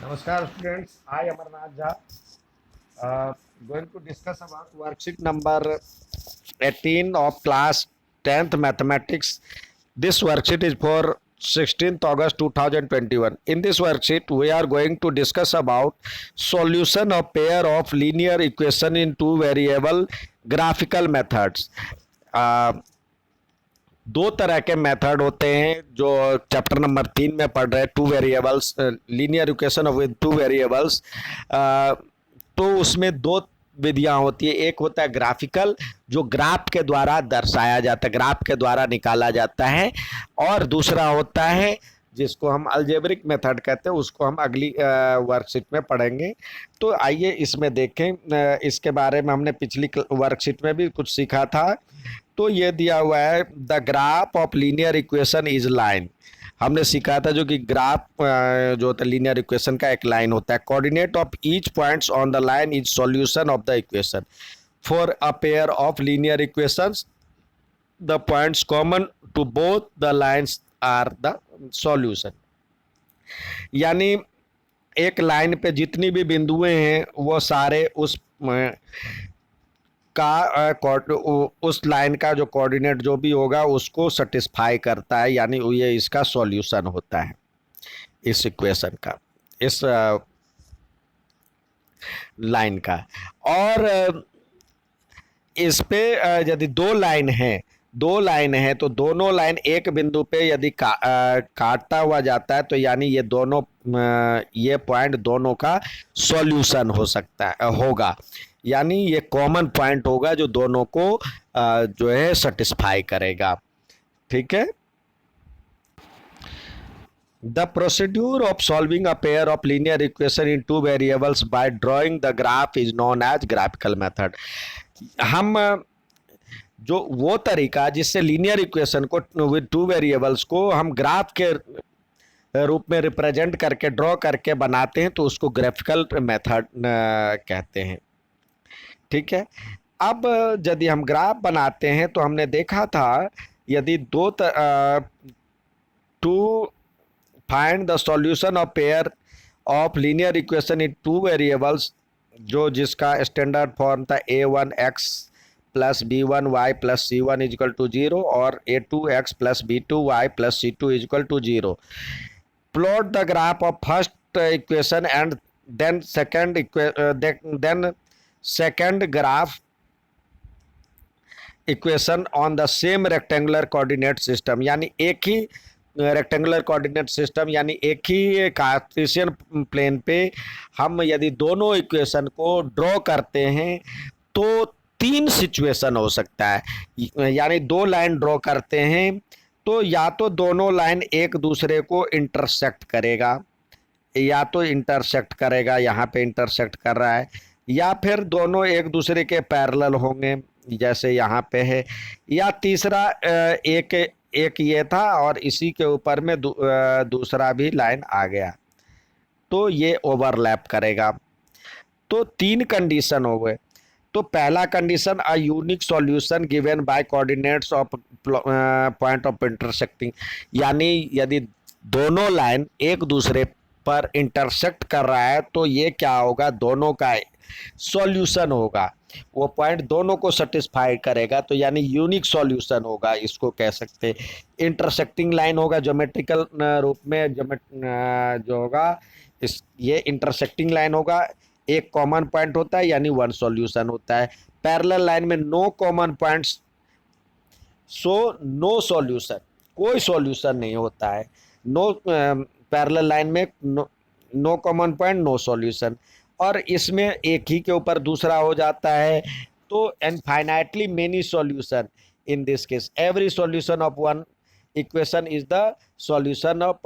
Namaskar students, I Amarnath Jha going to discuss about worksheet number 18 of class 10th mathematics. This worksheet is for 16th August 2021. In this worksheet we are going to discuss about solution of pair of linear equation in two variable graphical methods. Uh, दो तरह के method होते हैं जो chapter number 3 में पढ़ रहे हैं, two variables, linear equation with two variables. तो उसमें दो विधियां होती है। एक होता है ग्राफिकल, जो ग्राफ के द्वारा दर्शाया जाता है, ग्राफ के द्वारा निकाला जाता है, और दूसरा होता है जिसको हम अलजेब्रिक मेथड कहते हैं, उसको हम अगली वर्कशीट में पढ़ेंगे। तो आइए इसमें देखें। इसके बारे में हमने पिछली वर्कशीट में भी कुछ सीखा था। तो ये दिया हुआ है, the graph of linear equation is line. हमने सीखा था जो कि ग्राफ जो होता है लीनियर इक्वेशन का एक लाइन होता है। Coordinate of each points on the line is solution of the equation for a pair of linear equations, the points common to both the lines are the solution. यानी एक line पे जितनी भी बिंदुएं हैं वो सारे उस लाइन का जो कोऑर्डिनेट जो भी होगा उसको सेटिस्फाई करता है, यानी ये इसका सॉल्यूशन होता है इस इक्वेशन का, इस लाइन का। और इस पे यदि दो लाइन है तो दोनों लाइन एक बिंदु पे यदि काटता हुआ जाता है तो यानी ये दोनों ये पॉइंट दोनों का सॉल्यूशन हो सकता है, होगा। यानी ये कॉमन पॉइंट होगा जो दोनों को जो है सेटिस्फाई करेगा। ठीक है। The procedure of solving a pair of linear equation in two variables by drawing the graph is known as graphical method. हम जो वो तरीका जिससे लीनियर इक्वेशन को विद टू वेरिएबल्स को हम ग्राफ के रूप में रिप्रेजेंट करके ड्रॉ करके बनाते हैं तो उसको ग्राफिकल मेथड कहते हैं। ठीक है। अब यदि हम ग्राफ बनाते हैं तो हमने देखा था यदि to find the solution of pair of linear equation in two variables, जो जिसका स्टैंडर्ड फॉर्म था a1x plus b1y plus c1 is equal to 0 और a2x plus b2y plus c2 equal to 0। Plot the graph of first equation and then second graph equation on the same rectangular coordinate system. यानी एक ही rectangular coordinate system, यानी एक ही Cartesian plane पे हम यदि दोनों equation को ड्रॉ करते हैं तो तीन सिचुएशन हो सकता है। यानी दो लाइन ड्रॉ करते हैं तो या तो दोनों लाइन एक दूसरे को इंटरसेक्ट करेगा, यहाँ पे इंटरसेक्ट कर रहा है, या फिर दोनों एक दूसरे के पैरेलल होंगे जैसे यहाँ पे है, या तीसरा एक ये था और इसी के ऊपर में दूसरा भी लाइन आ गया तो ये ओवरलैप करेगा। तो तीन कंडीशन हो गए। तो पहला condition, a unique solution given by coordinates of point of intersecting. यानी यदि दोनों लाइन एक दूसरे पर इंटरसेक्ट कर रहा है तो ये क्या होगा, दोनों का सॉल्यूशन होगा, वो पॉइंट दोनों को सेटिस्फाई करेगा, तो यानी यूनिक सॉल्यूशन होगा, इसको कह सकते हैं। इंटरसेक्टिंग लाइन होगा ज्योमेट्रिकल रूप में, जो होगा ये इंटरसेक्टिंग लाइन होगा, एक कॉमन पॉइंट होता है यानी वन सॉल्यूशन होता है। पैरेलल लाइन में no common points, so no solution, कोई सॉल्यूशन नहीं होता है। नो पैरेलल लाइन में no common point, no solution. और इसमें एक ही के ऊपर दूसरा हो जाता है तो infinitely many solution. In this case every solution of one equation is the solution of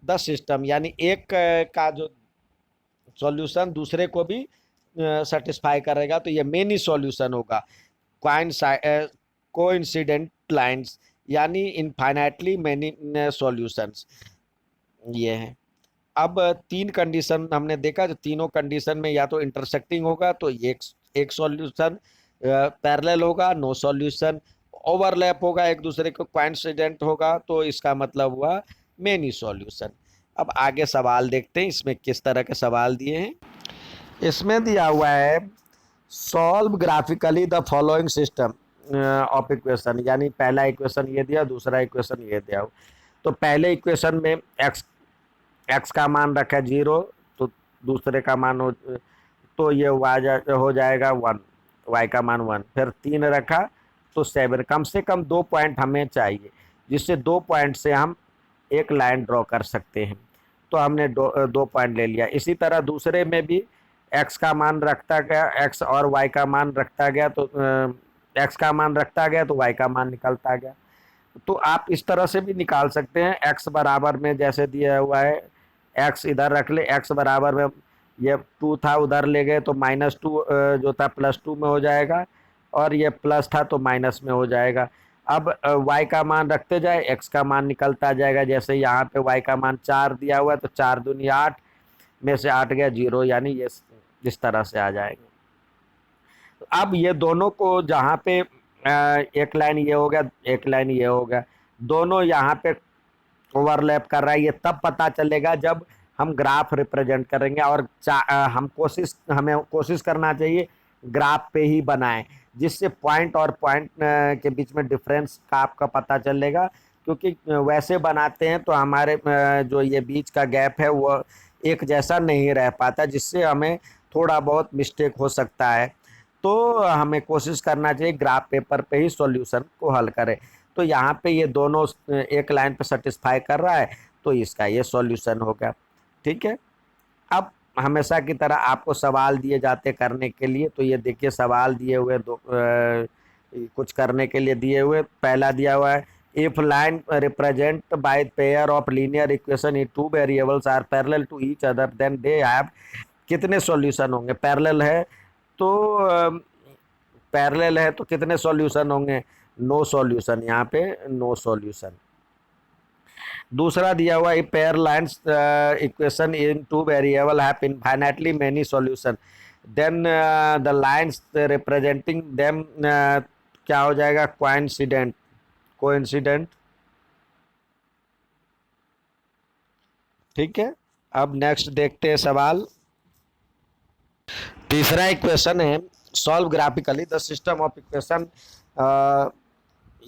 the system. यानी एक का जो सॉल्यूशन दूसरे को भी सेटिस्फाई करेगा तो ये मेनी सॉल्यूशन होगा। कोइंसिडेंट लाइंस यानी इनफाइनाइटली मेनी सॉल्यूशंस, ये हैं। अब तीन कंडीशन हमने देखा, जो तीनों कंडीशन में या तो इंटरसेक्टिंग होगा तो एक सॉल्यूशन, पैरेलल होगा नो सॉल्यूशन, ओवरलैप होगा एक दूसरे को, कोइंसिडेंट होगा तो इसका मतलब हुआ मेनी सॉल्यूशन। अब आगे सवाल देखते हैं इसमें किस तरह के सवाल दिए हैं। इसमें दिया हुआ है solve graphically the following system of equation, यानी पहला इक्वेशन ये दिया, दूसरा इक्वेशन ये दिया। तो पहले इक्वेशन में एक्स का मान रखा 0, तो दूसरे का मान तो ये हो जाएगा 1, वाई का मान 1। फिर 3 रखा तो 7। कम से कम 2 पॉइंट हमें चाहिए, जिससे 2 पॉइंट से हम एक लाइन ड्रॉ कर सकते हैं। तो हमने 2 पॉइंट ले लिया। इसी तरह दूसरे में भी एक्स का मान रखता गया, एक्स और वाई का मान रखता गया, तो एक्स का मान रखता गया तो वाई का मान निकलता गया। तो आप इस तरह से भी निकाल सकते हैं। एक्स बराबर में जैसे दिया हुआ है, एक्स इधर रख ले, एक्स बराबर में ये 2 था उधर ले गए तो -2 जो था +2 में हो जाएगा, और ये प्लस था तो माइनस में हो जाएगा। अब y का मान रखते जाए, x का मान निकलता जाएगा। जैसे यहाँ पे y का मान 4 दिया हुआ है तो 4 दूनी 8 में से 8 गया 0, यानी ये इस तरह से आ जाएगा। अब ये दोनों को जहाँ पे एक लाइन ये हो गया, एक लाइन ये हो गया, दोनों यहाँ पे ओवरलैप कर रहा है, ये तब पता चलेगा जब हम ग्राफ रिप्रेजेंट करेंगे। और हमें कोशिश करना चाहिए ग्राफ पे ही बनाएं, जिससे पॉइंट और पॉइंट के बीच में डिफरेंस का आपका पता चलेगा। क्योंकि वैसे बनाते हैं तो हमारे जो ये बीच का गैप है वो एक जैसा नहीं रह पाता, जिससे हमें थोड़ा बहुत मिस्टेक हो सकता है। तो हमें कोशिश करना चाहिए ग्राफ पेपर पे ही सॉल्यूशन को हल करें। तो यहाँ पे ये दोनों एक लाइन पे सेटिस्फाई कर रहा है, तो इसका ये सॉल्यूशन हो गया। ठीक है। अब हमेशा की तरह आपको सवाल दिए जाते करने के लिए, तो ये देखिए सवाल दिए हुए कुछ करने के लिए दिए हुए। पहला दिया हुआ है if line represent by pair of linear equation in 2 variables are parallel to each other then they have, कितने सॉल्यूशन होंगे। पैरेलल है तो कितने सॉल्यूशन होंगे, नो सॉल्यूशन, यहाँ पे नो सॉल्यूशन। दूसरा दिया हुआ है pair lines equation in 2 variable have infinitely many solution then the lines representing them क्या हो जाएगा, कोइंसिडेंट। ठीक है। अब नेक्स्ट देखते हैं सवाल। तीसरा इक्वेशन है solve graphically the system of equation,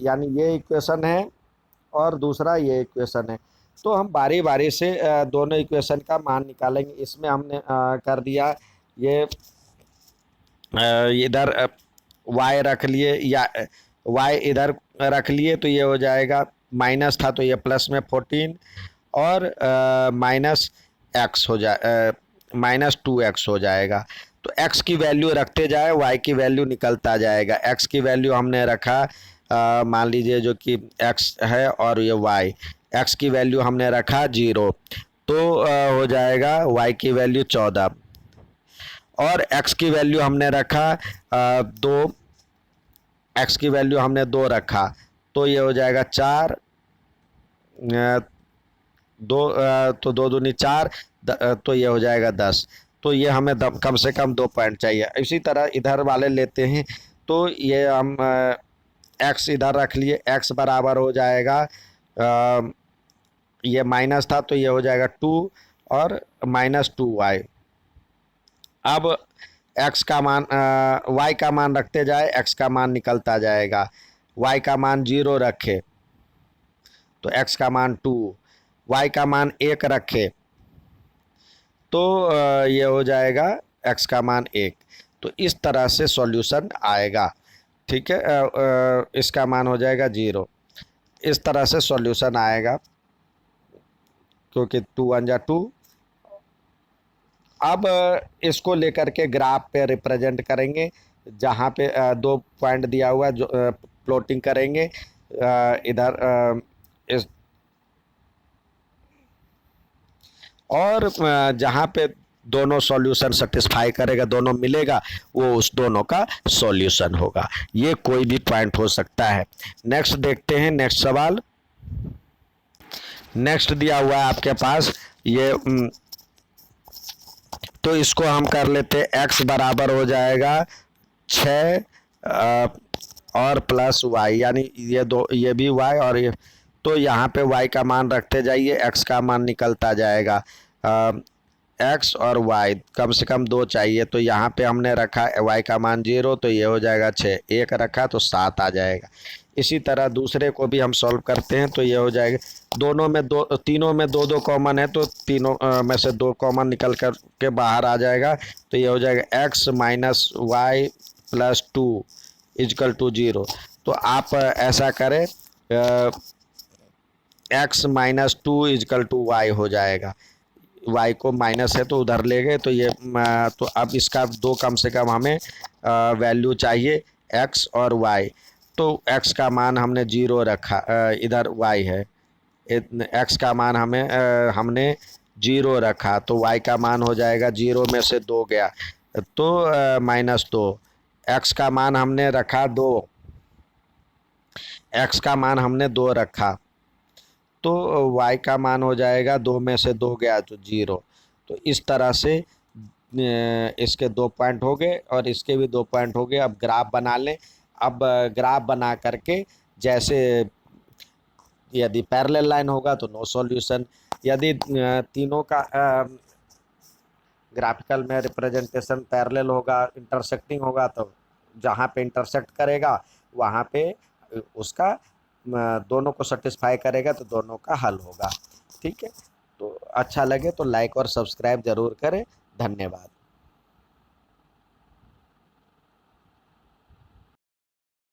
यानी ये इक्वेशन है और दूसरा ये इक्वेशन है। तो हम बारी बारी से दोनों इक्वेशन का मान निकालेंगे। इसमें हमने कर दिया ये इधर y रख लिए, या y इधर रख लिए, तो ये हो जाएगा माइनस था तो ये प्लस में 14 और -x हो जाए -2x हो जाएगा। तो x की वैल्यू रखते जाए, y की वैल्यू निकलता जाएगा। x की वैल्यू हमने रखा मान लीजिए जो कि x है, और ये y, x की वैल्यू हमने रखा 0, तो हो जाएगा y की वैल्यू 14, और x की वैल्यू हमने रखा 2, x की वैल्यू हमने 2 रखा, तो ये हो जाएगा 4, 2 तो 2 दूनी 4, तो ये हो जाएगा 10। तो ये हमें कम से कम 2 पॉइंट चाहिए। इसी तरह इधर वाले लेते हैं, तो ये हम x इधर रख लिए, x बराबर हो जाएगा ये माइनस था तो ये हो जाएगा 2 और -2y। अब x का मान y का मान रखते जाए, x का मान निकलता जाएगा। y का मान 0 रखे तो x का मान 2, y का मान 1 रखे तो ये हो जाएगा x का मान 1। तो इस तरह से सॉल्यूशन आएगा। ठीक है। इसका मान हो जाएगा 0। इस तरह से सॉल्यूशन आएगा, क्योंकि 2 1 जा 2। अब इसको लेकर के ग्राफ पे रिप्रेजेंट करेंगे, जहाँ पे 2 पॉइंट दिया हुआ है, जो प्लॉटिंग करेंगे इधर इस, और जहाँ पे दोनों सॉल्यूशन सेटिस्फाई करेगा, दोनों मिलेगा, वो उस दोनों का सॉल्यूशन होगा। ये कोई भी पॉइंट हो सकता है। नेक्स्ट देखते हैं, नेक्स्ट सवाल। नेक्स्ट दिया हुआ है आपके पास ये तो इसको हम कर लेते, x बराबर हो जाएगा 6 और प्लस y, यानी ये भी y और ये तो यहाँ पे y का मान रखते जाइए, x का मान निकलता जाएगा। x और y कम से कम 2 चाहिए, तो यहाँ पे हमने रखा y का मान 0, तो ये हो जाएगा 6, 1 रखा तो 7 आ जाएगा। इसी तरह दूसरे को भी हम सॉल्व करते हैं, तो ये हो जाएगा दोनों में दो, तीनों में 2 2 कॉमन है, तो तीनों में से 2 कॉमन निकल कर के बाहर आ जाएगा, तो ये हो जाएगा x minus Y plus 2 equal to 0। तो आप ऐसा करें, x minus 2 equal to Y हो जाएगा। y को माइनस है तो उधर ले गए, तो ये तो अब इसका 2 कम से कम हमें वैल्यू चाहिए, x और y। तो x का मान हमने 0 रखा, इधर y है, x का मान हमने 0 रखा, तो y का मान हो जाएगा 0 में से 2 गया तो -2। x का मान हमने रखा 2, x का मान हमने 2 रखा, तो y का मान हो जाएगा 2 में से 2 गया तो 0। तो इस तरह से इसके 2 पॉइंट हो गए और इसके भी 2 पॉइंट हो गए। अब ग्राफ बना लें। अब ग्राफ बना करके, जैसे यदि पैरेलल लाइन होगा तो नो सॉल्यूशन, यदि तीनों का ग्राफिकल में रिप्रेजेंटेशन पैरेलल होगा, इंटरसेक्टिंग होगा, तो जहाँ पे इंटरसेक्ट करेगा वहाँ पे उसका दोनों को सेटिस्फाई करेगा, तो दोनों का हल होगा। ठीक है, तो अच्छा लगे तो लाइक और सब्सक्राइब ज़रूर करें। धन्यवाद।